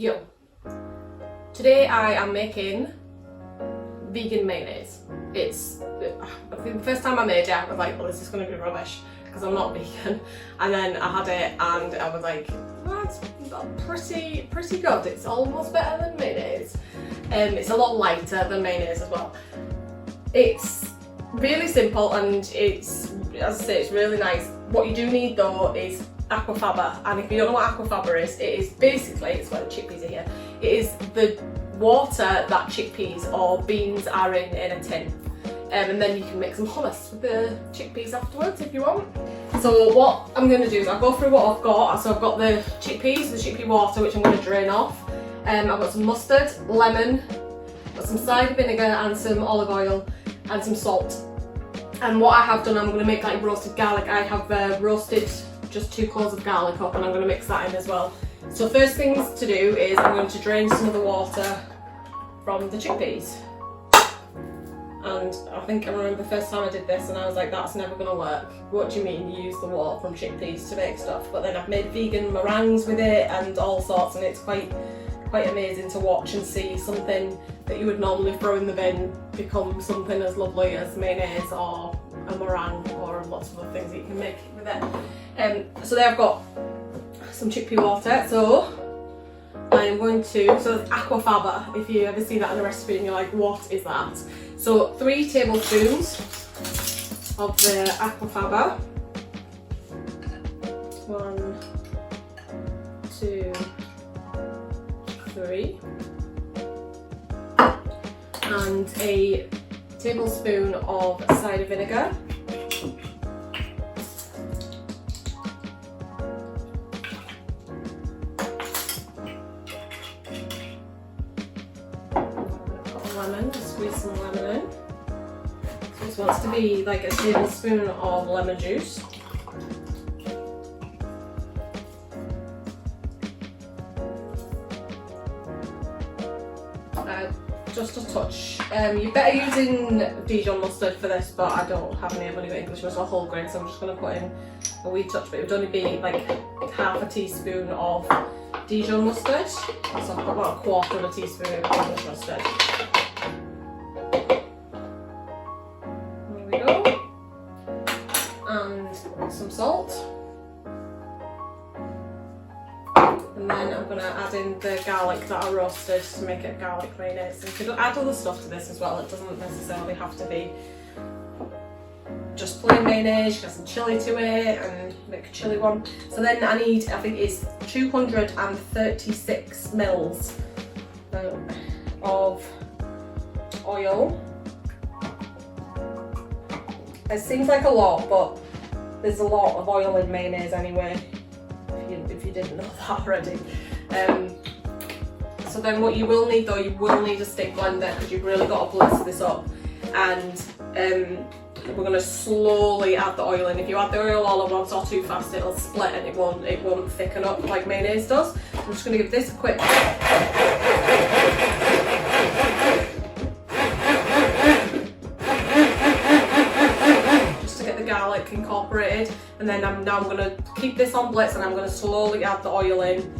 Yo, today I am making vegan mayonnaise. It's, I think the first time I made it I was like, well, this is going to be rubbish because I'm not vegan, and then I had it and I was like, well, it's pretty good. It's almost better than mayonnaise. It's a lot lighter than mayonnaise as well. It's really simple and it's, as I say, it's really nice. What you do need though is Aquafaba, and if you don't know what Aquafaba is, it is basically, it's where the chickpeas are here, it is the water that chickpeas or beans are in a tin. And then you can make some hummus with the chickpeas afterwards if you want. So what I'm going to do is I'll go through what I've got. So I've got the chickpea water, which I'm going to drain off. I've got some mustard, lemon, got some cider vinegar and some olive oil and some salt. And what I have done, I'm going to make like roasted garlic. I have roasted just 2 cloves of garlic up, and I'm going to mix that in as well. So first things to do is I'm going to drain some of the water from the chickpeas. And I think I remember the first time I did this and I was like, that's never going to work. What do you mean you use the water from chickpeas to make stuff? But then I've made vegan meringues with it and all sorts, and it's quite amazing to watch and see something that you would normally throw in the bin become something as lovely as mayonnaise or a meringue or lots of other things that you can make with it. So there I've got some chickpea water. So I'm going to, so it's Aquafaba, if you ever see that in a recipe and you're like, what is that? So 3 tablespoons of the Aquafaba. 1, 2, 3. And a tablespoon of cider vinegar. Lemon, just squeeze some lemon in. So this wants to be like a tablespoon of lemon juice. Just a touch. You're better using Dijon Mustard for this, but I don't have any. I've only got English mustard, whole grain, so I'm just going to put in a wee touch, but it would only be like half a teaspoon of Dijon Mustard. So I've got about 1/4 of a teaspoon of English mustard. There we go. And some salt. And then I'm going to add in the garlic that I roasted to make it garlic mayonnaise. And you can add other stuff to this as well. It doesn't necessarily have to be just plain mayonnaise. You can add some chilli to it and make a chilli one. So then I need, I think it's 236 mils of oil. It seems like a lot, but there's a lot of oil in mayonnaise anyway, if you didn't know that already. So then what you will need though, you will need a stick blender because you've really got to blitz this up. And we're going to slowly add the oil in. If you add the oil all at once or too fast, it'll split and it won't thicken up like mayonnaise does. I'm just going to give this a quick garlic incorporated, and then I'm going to keep this on blitz and I'm going to slowly add the oil in,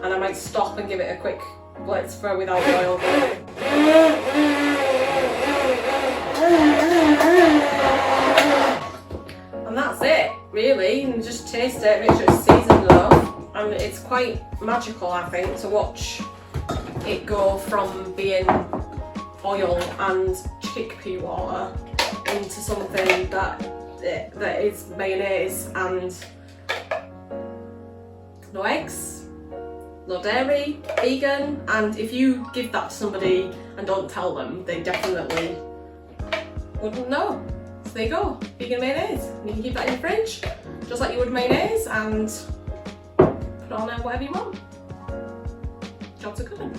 and I might stop and give it a quick blitz for without the oil going. And that's it really, and just taste it, make sure it's seasoned enough, and it's quite magical I think to watch it go from being oil and chickpea water into something that is mayonnaise and no eggs, no dairy, vegan. And if you give that to somebody and don't tell them, they definitely wouldn't know. So there you go, vegan mayonnaise. And you can keep that in your fridge just like you would mayonnaise and put on whatever you want. Job's a good one.